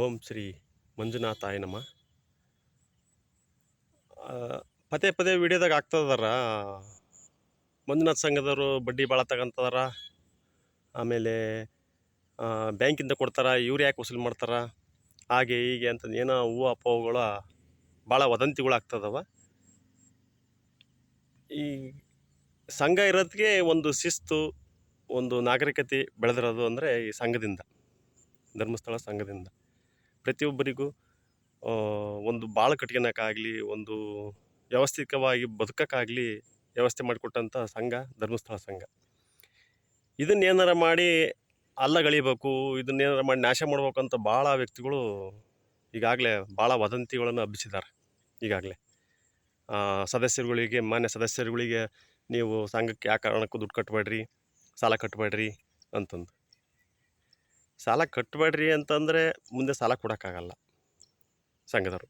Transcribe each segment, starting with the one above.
ಓಂ ಶ್ರೀ ಮಂಜುನಾಥಾಯ ನಮಃ. ಆ, ಪದೇ ಪದೇ ವಿಡಿಯೋದಾಗ ಆಗ್ತದಾರ. ಮಂಜುನಾಥ ಸಂಘದವರು ಬಡ್ಡಿ ಭಾಳ ತಗೊಂತದಾರ. ಆಮೇಲೆ ಬ್ಯಾಂಕಿಂದ ಕೊಡ್ತಾರ, ಇವ್ರು ಯಾಕೆ ವಸೂಲು ಮಾಡ್ತಾರ, ಹಾಗೆ ಹೀಗೆ ಅಂತ ಏನೋ ಹೂವು ಅಪೋವುಗಳ ಭಾಳ ವದಂತಿಗಳು ಆಗ್ತದವ. ಈ ಸಂಘ ಇರೋದಕ್ಕೆ ಒಂದು ಶಿಸ್ತು, ಒಂದು ನಾಗರಿಕತೆ ಬೆಳೆದಿರೋದು ಅಂದರೆ ಈ ಸಂಘದಿಂದ, ಧರ್ಮಸ್ಥಳ ಸಂಘದಿಂದ ಪ್ರತಿಯೊಬ್ಬರಿಗೂ ಒಂದು ಭಾಳ ಕಟ್ಕೊಳಕ್ಕಾಗಲಿ, ಒಂದು ವ್ಯವಸ್ಥಿತವಾಗಿ ಬದುಕೋಕ್ಕಾಗಲಿ ವ್ಯವಸ್ಥೆ ಮಾಡಿಕೊಟ್ಟಂಥ ಸಂಘ ಧರ್ಮಸ್ಥಳ ಸಂಘ. ಇದನ್ನೇನಾರ ಮಾಡಿ ಅಲ್ಲಗಳಿಬೇಕು, ಇದನ್ನೇನಾರ ಮಾಡಿ ನಾಶ ಮಾಡ್ಬೇಕಂತ ಭಾಳ ವ್ಯಕ್ತಿಗಳು ಈಗಾಗಲೇ ಭಾಳ ವದಂತಿಗಳನ್ನು ಹಬ್ಬಿಸಿದ್ದಾರೆ. ಈಗಾಗಲೇ ಸದಸ್ಯರುಗಳಿಗೆ, ಮಾನ್ಯ ಸದಸ್ಯರುಗಳಿಗೆ, ನೀವು ಸಂಘಕ್ಕೆ ಯಾವ ಕಾರಣಕ್ಕೂ ದುಡ್ಡು ಕಟ್ಟಬೇಡ್ರಿ, ಸಾಲ ಕಟ್ಟಬೇಡ್ರಿ ಅಂತಂದು. ಸಾಲ ಕಟ್ಟಬೇಡ್ರಿ ಅಂತಂದರೆ ಮುಂದೆ ಸಾಲ ಕೊಡೋಕ್ಕಾಗಲ್ಲ ಸಂಘದವರು.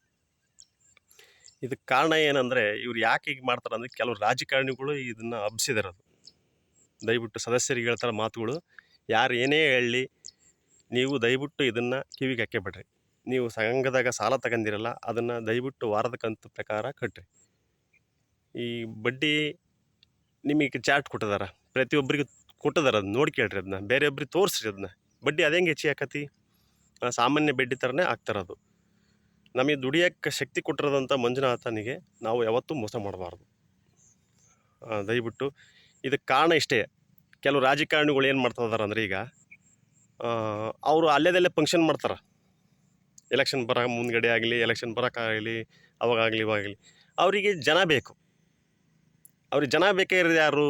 ಇದಕ್ಕೆ ಕಾರಣ ಏನಂದರೆ, ಇವ್ರು ಯಾಕೆ ಹೀಗೆ ಮಾಡ್ತಾರೆ ಅಂದರೆ, ಕೆಲವು ರಾಜಕಾರಣಿಗಳು ಇದನ್ನು ಹಬ್ಬಿಸಿದಾರದು. ದಯವಿಟ್ಟು ಸದಸ್ಯರಿಗೆ ಹೇಳ್ತಾರೆ ಮಾತುಗಳು, ಯಾರು ಏನೇ ಹೇಳಲಿ ನೀವು ದಯವಿಟ್ಟು ಇದನ್ನು ಕಿವಿಗೆ ಹಾಕ್ಕೋಬೇಡ್ರಿ. ನೀವು ಸಂಘದಾಗ ಸಾಲ ತಗೊಂಡಿರಲ್ಲ, ಅದನ್ನು ದಯವಿಟ್ಟು ವಾರದ ಕಂತು ಪ್ರಕಾರ ಕಟ್ಟಿರಿ. ಈ ಬಡ್ಡಿ ನಿಮಗೆ ಚಾರ್ಟ್ ಕೊಟ್ಟಿದಾರ, ಪ್ರತಿಯೊಬ್ಬರಿಗೆ ಕೊಟ್ಟಿದಾರ, ಅದನ್ನ ನೋಡಿ ಕೇಳ್ರಿ, ಅದನ್ನ ಬೇರೆಯೊಬ್ರಿಗೆ ತೋರಿಸ್ರಿ. ಅದನ್ನ ಬಡ್ಡಿ ಅದೇಂಗೆ ಹೆಚ್ಚಿ ಆಕತಿ, ಸಾಮಾನ್ಯ ಬಡ್ಡಿ ಥರನೇ ಆಗ್ತಾರದು. ನಮಗೆ ದುಡಿಯೋಕ್ಕೆ ಶಕ್ತಿ ಕೊಟ್ಟಿರೋದಂಥ ಮಂಜುನಾಥನಿಗೆ ನಾವು ಯಾವತ್ತೂ ಮೋಸ ಮಾಡಬಾರ್ದು. ದಯವಿಟ್ಟು ಇದಕ್ಕೆ ಕಾರಣ ಇಷ್ಟೇ. ಕೆಲವು ರಾಜಕಾರಣಿಗಳು ಏನು ಮಾಡ್ತಿದಾರೆ ಅಂದರೆ, ಈಗ ಅವರು ಅಲ್ಲೇದಲ್ಲೇ ಫಂಕ್ಷನ್ ಮಾಡ್ತಾರೆ. ಎಲೆಕ್ಷನ್ ಬರೋ ಮುಂದ್ಗಡೆ ಆಗಲಿ, ಎಲೆಕ್ಷನ್ ಬರೋಕ್ಕಾಗಲಿ, ಅವಾಗಲಿ ಇವಾಗಲಿ ಅವರಿಗೆ ಜನ ಬೇಕು. ಅವ್ರಿಗೆ ಜನ ಬೇಕಾಗಿರೋದು ಯಾರು?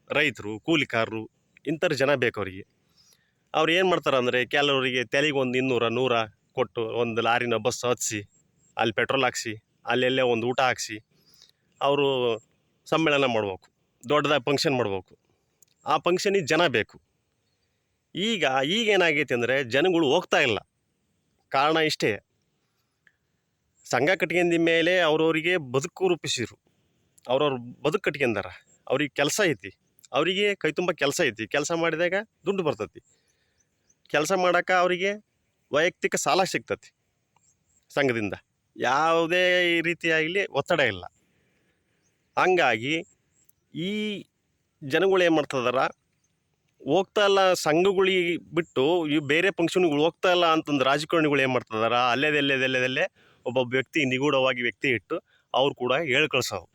ರೈತರು, ಕೂಲಿಕಾರರು, ಇಂಥವ್ರು ಜನ ಬೇಕು ಅವರಿಗೆ. ಅವ್ರು ಏನು ಮಾಡ್ತಾರೆ ಅಂದರೆ, ಕೆಲವರಿಗೆ ತೆಲಿಗೆ ಒಂದು 200 ಕೊಟ್ಟು ಒಂದು ಲಾರಿನ ಬಸ್ ಹತ್ತಿಸಿ, ಅಲ್ಲಿ ಪೆಟ್ರೋಲ್ ಹಾಕ್ಸಿ, ಅಲ್ಲೆಲ್ಲೇ ಒಂದು ಊಟ ಹಾಕ್ಸಿ, ಅವರು ಸಮ್ಮೇಳನ ಮಾಡ್ಬೇಕು, ದೊಡ್ಡದಾಗಿ ಫಂಕ್ಷನ್ ಮಾಡ್ಬೇಕು. ಆ ಫಂಕ್ಷನಿಗೆ ಜನ ಬೇಕು. ಈಗೇನಾಗೈತೆ ಅಂದರೆ, ಜನಗಳು ಹೋಗ್ತಾ ಇಲ್ಲ. ಕಾರಣ ಇಷ್ಟೇ, ಸಂಘ ಕಟ್ಕೊಂಡ ಮೇಲೆ ಅವ್ರವರಿಗೆ ಬದುಕು ರೂಪಿಸಿರು, ಅವ್ರವ್ರ ಬದುಕು ಕಟ್ಕೊಂಡಾರ. ಅವ್ರಿಗೆ ಕೆಲಸ ಐತಿ, ಅವರಿಗೆ ಕೈ ತುಂಬ ಕೆಲಸ ಐತಿ. ಕೆಲಸ ಮಾಡಿದಾಗ ದುಡ್ಡು ಬರ್ತೈತಿ. ಕೆಲಸ ಮಾಡೋಕೆ ಅವರಿಗೆ ವೈಯಕ್ತಿಕ ಸಾಲ ಸಿಗ್ತತಿ ಸಂಘದಿಂದ. ಯಾವುದೇ ರೀತಿಯಾಗಲಿ ಒತ್ತಡ ಇಲ್ಲ. ಹಂಗಾಗಿ ಈ ಜನಗಳು ಏನು ಮಾಡ್ತಿದಾರ, ಹೋಗ್ತಾ ಇಲ್ಲ ಸಂಘಗಳಿಗೆ ಬಿಟ್ಟು ಈ ಬೇರೆ ಫಂಕ್ಷನ್ಗಳು ಹೋಗ್ತಾ ಇಲ್ಲ ಅಂತಂದು ರಾಜಕಾರಣಿಗಳು ಏನು ಮಾಡ್ತಿದಾರ, ಅಲ್ಲೇದೆಲ್ಲೇದೆಲ್ಲೇದೆಲ್ಲೇ ಒಬ್ಬೊಬ್ಬ ವ್ಯಕ್ತಿ, ನಿಗೂಢವಾಗಿ ವ್ಯಕ್ತಿ ಇಟ್ಟು ಅವ್ರು ಕೂಡ ಹೇಳಿ ಕಳ್ಸೋರು,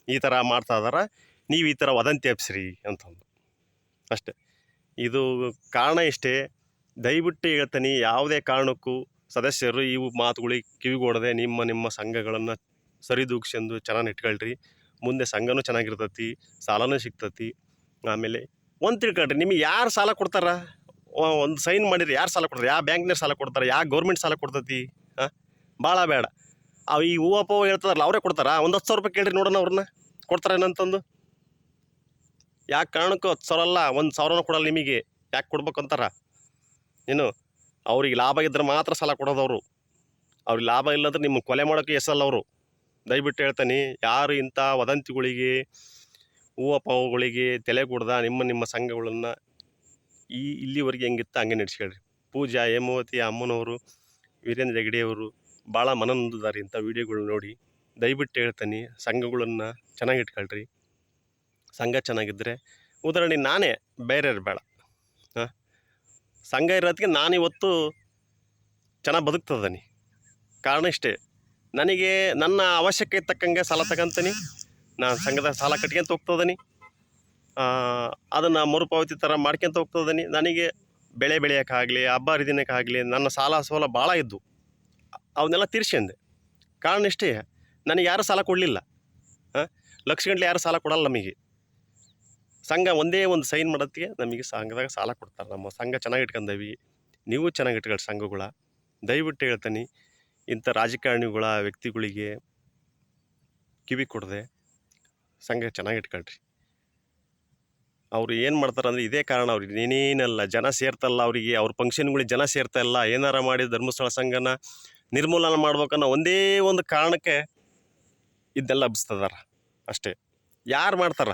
ಈ ಥರ ಮಾಡ್ತಾ ಇದಾರೆ, ನೀವು ಈ ಥರ ವದಂತಿ ಹಬ್ಬಿಸ್ರಿ ಅಂತಂದು. ಅಷ್ಟೇ. ಇದು ಕಾರಣ ಇಷ್ಟೇ. ದಯವಿಟ್ಟು ಹೇಳ್ತೀನಿ, ಯಾವುದೇ ಕಾರಣಕ್ಕೂ ಸದಸ್ಯರು ಇವು ಮಾತುಗಳಿಗೆ ಕಿವಿಗೊಡದೆ ನಿಮ್ಮ ಸಂಘಗಳನ್ನು ಸರಿದೂಗಿಸ್ಕೊಂಡು ಚೆನ್ನಾಗಿ ಇಟ್ಕೊಳ್ರಿ. ಮುಂದೆ ಸಂಘನೂ ಚೆನ್ನಾಗಿರ್ತತಿ, ಸಾಲನೂ ಸಿಗ್ತತಿ. ಆಮೇಲೆ ಒಂದು ತಿಳ್ಕೊಳ್ರಿ, ನಿಮಗೆ ಯಾರು ಸಾಲ ಕೊಡ್ತಾರ? ಒಂದು ಸೈನ್ ಮಾಡಿರಿ, ಯಾರು ಸಾಲ ಕೊಡ್ತಾರೆ? ಯಾವ ಬ್ಯಾಂಕ್ನಾರು ಸಾಲ ಕೊಡ್ತಾರೆ? ಯಾವ ಗೌರ್ಮೆಂಟ್ ಸಾಲ ಕೊಡ್ತತಿ? ಭಾಳ ಬೇಡ. ಈ ಹೂವಪ್ಪ ಹೇಳ್ತದಾರಲ್ಲ, ಅವರೇ ಕೊಡ್ತಾರ? ಒಂದು 10,000 ರೂಪಾಯಿ ಕೇಳ್ರಿ ನೋಡೋಣ, ಅವ್ರನ್ನ ಕೊಡ್ತಾರೇನಂತಂದು. ಯಾಕೆ ಕಾರಣಕ್ಕೂ 10,000 ಅಲ್ಲ, 1,000 ಕೊಡಲ್ಲ ನಿಮಗೆ. ಯಾಕೆ ಕೊಡ್ಬೇಕಂತಾರ? ಏನು ಅವ್ರಿಗೆ ಲಾಭ ಇದ್ರೆ ಮಾತ್ರ ಸಾಲ ಕೊಡೋದವರು. ಅವ್ರಿಗೆ ಲಾಭ ಇಲ್ಲಂದ್ರೆ ನಿಮ್ಮ ಕೊಲೆ ಮಾಡೋಕ್ಕೆ ಎಸಲ್ಲ ಅವರು. ದಯವಿಟ್ಟು ಹೇಳ್ತೀನಿ, ಯಾರು ಇಂಥ ವದಂತಿಗಳಿಗೆ, ಹೂವಪ್ಪಗಳಿಗೆ ತಲೆಗೂಡ್ದ ನಿಮ್ಮ ಸಂಘಗಳನ್ನು ಇಲ್ಲಿವರೆಗೆ ಹೆಂಗಿತ್ತು ಹಂಗೆ ನಡೆಸ್ಕೊಳ್ರಿ. ಪೂಜಾ ಹೇಮಾವತಿ ಅಮ್ಮನವರು, ವೀರೇಂದ್ರ ಹೆಗಡೆಯವರು ಭಾಳ ಮನನೊಂದಿದ್ದಾರೆ ಇಂಥ ವೀಡಿಯೋಗಳು ನೋಡಿ. ದಯವಿಟ್ಟು ಹೇಳ್ತೀನಿ, ಸಂಘಗಳನ್ನು ಚೆನ್ನಾಗಿಟ್ಕೊಳ್ರಿ. ಸಂಘ ಚೆನ್ನಾಗಿದ್ದರೆ, ಉದಾಹರಣೆ ನಾನೇ, ಬೇರೆಯವ್ರು ಬೇಡ. ಸಂಘ ಇರೋದಕ್ಕೆ ನಾನಿವತ್ತು ಚೆನ್ನಾಗಿ ಬದುಕ್ತದನಿ. ಕಾರಣ ಇಷ್ಟೇ, ನನಗೆ ನನ್ನ ಅವಶ್ಯಕತೆ ತಕ್ಕಂಗೆ ಸಾಲ ತಗೊಂತೀನಿ. ನಾನು ಸಂಘದ ಸಾಲ ಕಟ್ಕೊಂತ ಹೋಗ್ತದನಿ, ಅದನ್ನು ಮರುಪಾವತಿ ಥರ ಮಾಡ್ಕೊಂತ ಹೋಗ್ತದನಿ. ನನಗೆ ಬೆಳೆ ಬೆಳೆಯೋಕ್ಕಾಗಲಿ, ಹಬ್ಬ ಹರಿದಿನಕ್ಕಾಗಲಿ ನನ್ನ ಸಾಲ ಸೋಲ ಭಾಳ ಇದ್ದು ಅವನ್ನೆಲ್ಲ ತೀರ್ಸ್ಕೊಂಡೆ. ಕಾರಣ ಇಷ್ಟೇ, ನನಗೆ ಯಾರೂ ಸಾಲ ಕೊಡಲಿಲ್ಲ. ಲಕ್ಷಗಟ್ಟಲೆ ಯಾರು ಸಾಲ ಕೊಡಲ್ಲ ನಮಗೆ. ಸಂಘ ಒಂದೇ ಒಂದು ಸೈನ್ ಮಾಡೋತ್ತಿಗೆ ನಮಗೆ ಸಂಘದಾಗ ಸಾಲ ಕೊಡ್ತಾರೆ. ನಮ್ಮ ಸಂಘ ಚೆನ್ನಾಗಿ ಇಟ್ಕೊಂಡೀವಿ, ನೀವು ಚೆನ್ನಾಗಿ ಇಟ್ಕೊಳ್ಳಿ ಸಂಘಗಳ. ದಯವಿಟ್ಟು ಹೇಳ್ತೀನಿ, ಇಂಥ ರಾಜಕಾರಣಿಗಳ ವ್ಯಕ್ತಿಗಳಿಗೆ ಕಿವಿ ಕೊಡದೆ ಸಂಘ ಚೆನ್ನಾಗಿ ಇಟ್ಕೊಳ್ರಿ. ಅವ್ರು ಏನು ಮಾಡ್ತಾರೆ ಅಂದರೆ, ಇದೇ ಕಾರಣ. ಅವ್ರಿಗೆ ಏನೇನಲ್ಲ, ಜನ ಸೇರ್ತಲ್ಲ ಅವರಿಗೆ, ಅವ್ರ ಫಂಕ್ಷನ್ಗಳಿಗೆ ಜನ ಸೇರ್ತಾ ಇಲ್ಲ. ಏನಾರ ಮಾಡಿ ಧರ್ಮಸ್ಥಳ ಸಂಘನ ನಿರ್ಮೂಲನೆ ಮಾಡ್ಬೇಕನ್ನೋ ಒಂದೇ ಒಂದು ಕಾರಣಕ್ಕೆ ಇದನ್ನೆಲ್ಲ ಹಬ್ಬಿಸ್ತದಾರ ಅಷ್ಟೇ. ಯಾರು ಮಾಡ್ತಾರ?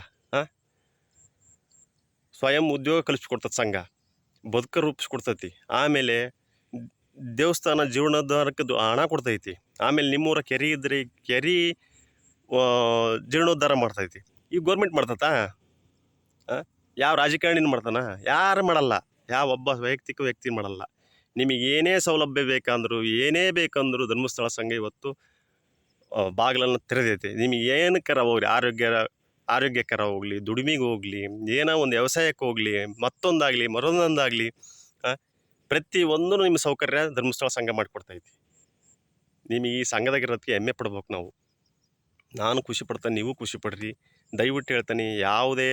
ಸ್ವಯಂ ಉದ್ಯೋಗ ಕಲ್ಪಿಸ್ಕೊಡ್ತದೆ ಸಂಘ, ಬದುಕ ರೂಪಿಸ್ಕೊಡ್ತೈತಿ. ಆಮೇಲೆ ದೇವಸ್ಥಾನ ಜೀರ್ಣೋದ್ಧಾರಕ್ಕೆ ಹಣ ಕೊಡ್ತೈತಿ. ಆಮೇಲೆ ನಿಮ್ಮೂರ ಕೆರೆ ಇದ್ರೆ ಕೆರೆ ಜೀರ್ಣೋದ್ಧಾರ ಮಾಡ್ತೈತಿ. ಈ ಗೌರ್ಮೆಂಟ್ ಮಾಡ್ತತಾ? ಯಾವ ರಾಜಕಾರಣಿನೂ ಮಾಡ್ತಾನ? ಯಾರು ಮಾಡಲ್ಲ. ಯಾವ ಒಬ್ಬ ವೈಯಕ್ತಿಕ ವ್ಯಕ್ತಿ ಮಾಡಲ್ಲ. ನಿಮಗೆ ಏನೇ ಸೌಲಭ್ಯ ಬೇಕಂದ್ರು, ಏನೇ ಬೇಕಂದ್ರು ಧರ್ಮಸ್ಥಳ ಸಂಘ ಇವತ್ತು ಬಾಗಿಲನ್ನು ತೆರೆದೈತೆ. ನಿಮಗೆ ಏನಕ್ಕಾರ ಹೋಗ್ಲಿ, ಆರೋಗ್ಯಕರ ಹೋಗಲಿ, ದುಡಿಮೆಗೆ ಹೋಗಲಿ, ಏನೋ ಒಂದು ವ್ಯವಸಾಯಕ್ಕೆ ಹೋಗಲಿ, ಮತ್ತೊಂದಾಗಲಿ ಮರೊಂದೊಂದಾಗಲಿ, ಪ್ರತಿಯೊಂದೂ ನಿಮ್ಮ ಸೌಕರ್ಯ ಧರ್ಮಸ್ಥಳ ಸಂಘ ಮಾಡಿಕೊಡ್ತೈತಿ. ನಿಮಗೆ ಈ ಸಂಘದಾಗಿರೋದಕ್ಕೆ ಹೆಮ್ಮೆ ಪಡ್ಬೇಕು ನಾವು. ನಾನು ಖುಷಿ ಪಡ್ತೇನೆ, ನೀವು ಖುಷಿ ಪಡ್ರಿ. ದಯವಿಟ್ಟು ಹೇಳ್ತೀನಿ, ಯಾವುದೇ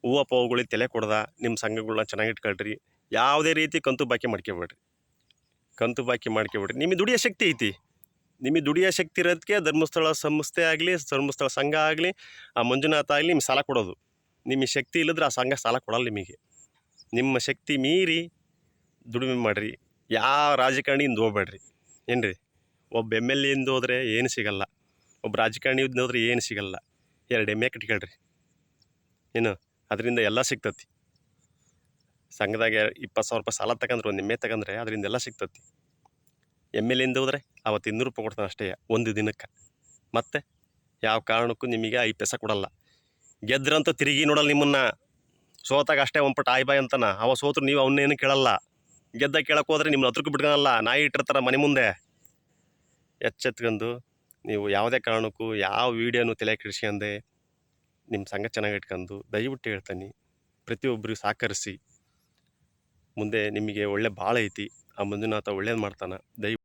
ಹೂವು ಪಾವುಗಳಿಗೆ ತಲೆ ಕೊಡ್ದ ನಿಮ್ಮ ಸಂಘಗಳನ್ನ ಚೆನ್ನಾಗಿ ಇಟ್ಕೊಳ್ರಿ. ಯಾವುದೇ ರೀತಿ ಕಂತು ಬಾಕಿ ಮಾಡ್ಕೊಬೇಡ್ರಿ. ನಿಮಗೆ ದುಡಿಯೋ ಶಕ್ತಿ ಐತಿ. ನಿಮಗೆ ದುಡಿಯೋ ಶಕ್ತಿ ಇರೋದಕ್ಕೆ ಧರ್ಮಸ್ಥಳ ಸಂಸ್ಥೆ ಆಗಲಿ, ಧರ್ಮಸ್ಥಳ ಸಂಘ ಆಗಲಿ, ಆ ಮಂಜುನಾಥ ಆಗಲಿ ನಿಮ್ಗೆ ಸಾಲ ಕೊಡೋದು. ನಿಮಗೆ ಶಕ್ತಿ ಇಲ್ಲದ್ರೆ ಆ ಸಂಘ ಸಾಲ ಕೊಡಲ್ಲ ನಿಮಗೆ. ನಿಮ್ಮ ಶಕ್ತಿ ಮೀರಿ ದುಡಿಮೆ ಮಾಡಿರಿ. ಯಾವ ರಾಜಕಾರಣಿಯಿಂದ ಹೋಗ್ಬೇಡ್ರಿ. ಏನು ರೀ, ಒಬ್ಬ MLA ಇಂದ ಹೋದ್ರೆ ಏನು ಸಿಗಲ್ಲ, ಒಬ್ಬ ರಾಜಕಾರಣಿಯಿಂದ ಹೋದ್ರೆ ಏನು ಸಿಗಲ್ಲ. 2 ಎಮ್ಮೆ ಕಟ್ಕೊಳ್ರಿ, ಏನು ಅದರಿಂದ ಎಲ್ಲ ಸಿಗ್ತತಿ. ಸಂಘದಾಗ 20,000 ರೂಪಾಯಿ ಸಾಲ ತಗೊಂಡ್ರೆ, ಒಂದು ಎಮ್ಮೆ ತಗೊಂಡ್ರೆ ಅದರಿಂದ ಎಲ್ಲ ಸಿಗ್ತತಿ. MLA ಇಂದ ಹೋದ್ರೆ ಅವತ್ತು 200 ರೂಪಾಯಿ ಕೊಡ್ತಾನೆ ಅಷ್ಟೇ ಒಂದು ದಿನಕ್ಕೆ. ಮತ್ತೆ ಯಾವ ಕಾರಣಕ್ಕೂ ನಿಮಗೆ 5 ಪೈಸೆ ಕೊಡಲ್ಲ. ಗೆದ್ರಂತೂ ತಿರುಗಿ ನೋಡಲ್ಲ ನಿಮ್ಮನ್ನು. ಸೋತಾಗ ಅಷ್ಟೇ ಒಂಪಟ್ಟು ಆಯ್ ಬಾಯ್ ಅಂತಾನ. ಅವ ಸೋತ್ರು ನೀವು ಅವನ್ನೇನು ಕೇಳಲ್ಲ. ಗೆದ್ದ ಕೇಳಕ್ಕೆ ಹೋದ್ರೆ ನಿಮ್ಮನ್ನ ಹತ್ರಕ್ಕೂ ಬಿಟ್ಕೊಳಲ್ಲ. ನಾಯಿ ಇಟ್ಟಿರ್ತಾರೆ ಮನೆ ಮುಂದೆ. ಎಚ್ಚೆತ್ಕೊಂಡು ನೀವು ಯಾವುದೇ ಕಾರಣಕ್ಕೂ ಯಾವ ವೀಡಿಯೋನು ತಲೆ ಕೆಡಿಸ್ಕೊಂಡೆ ನಿಮ್ಮ ಸಂಘ ಚೆನ್ನಾಗಿ ಇಟ್ಕೊಂಡು ದಯವಿಟ್ಟು ಹೇಳ್ತೀನಿ, ಪ್ರತಿಯೊಬ್ಬರಿಗೂ ಸಹಕರಿಸಿ. ಮುಂದೆ ನಿಮಗೆ ಒಳ್ಳೆ ಭಾಳ ಐತಿ. ಆ ಮಂಜುನಾಥ ಒಳ್ಳೇದು ಮಾಡ್ತಾನೆ.